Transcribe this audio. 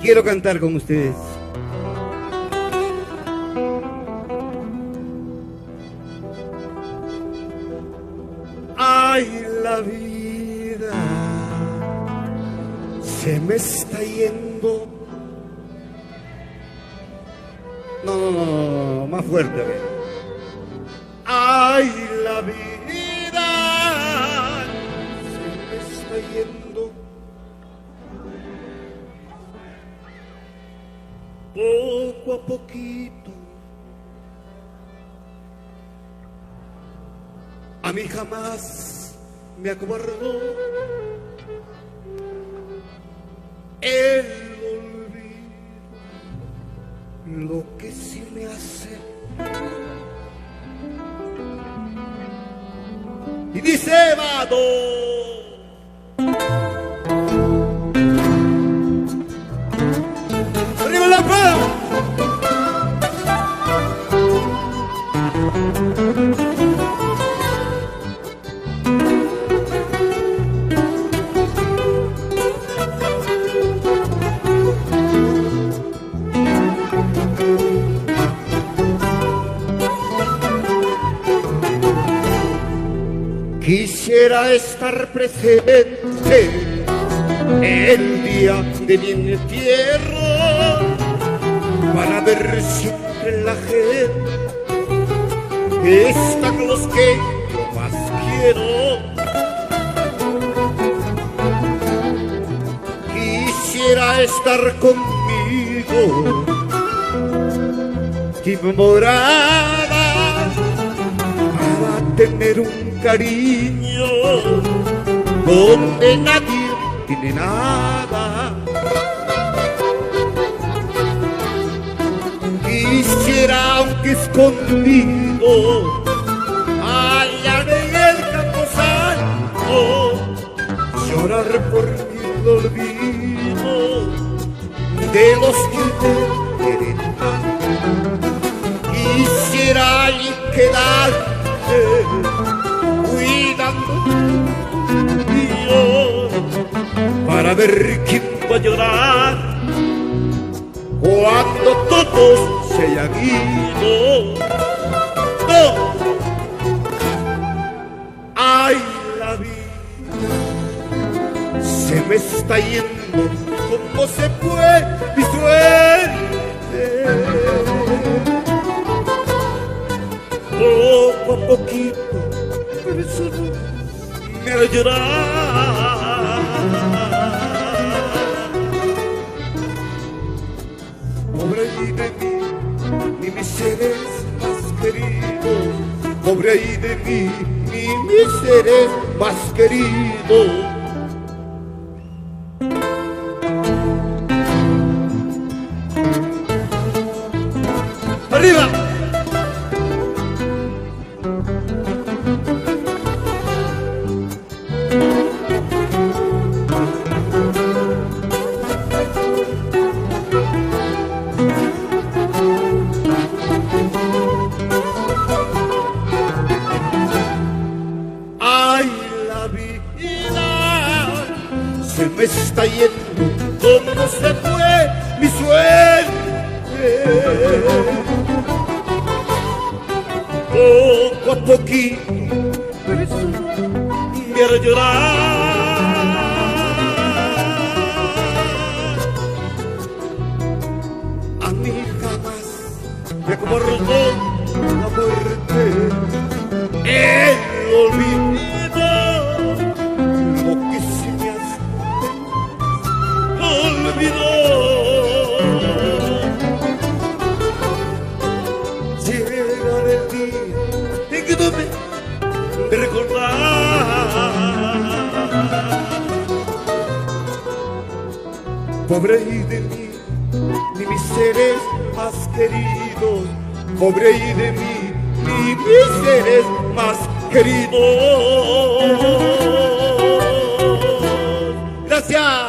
quiero cantar con ustedes. Ay, la vida se me está yendo. No, más fuerte, a ver. Ay, la vida se me está yendo. Poco a poquito. A mí jamás me acobardó el olvido, lo que sí me hace. Y dice Vado, ¡arriba la paz! Quisiera estar presente el día de mi entierro para ver siempre la gente que está con los que yo más quiero. Quisiera estar conmigo, tipo morada, para tener un cariño donde nadie tiene nada. Quisiera, aunque escondido, allá en el camposanto, llorar por mi olvido de los que te quieren tanto. Quisiera allí quedarme cuidando mío para ver quién va a llorar cuando todos se hayan ido. No. Ay, la vida se me está yendo, como se fue mi suerte. Poco a poquito me hará llorar. Pobre ahí de mí, ni mis seres más queridos. Pobre ahí de mí, ni mis seres más queridos. ¡Arriba! Se me está yendo, como se fue mi suerte. Poco a poquito me hará llorar. A mí jamás me acobardó la muerte, el olvido. Llega el día en que no me recordar. Pobre y de mí, ni mis seres más queridos. Pobre y de mí, ni mis seres más queridos. Gracias.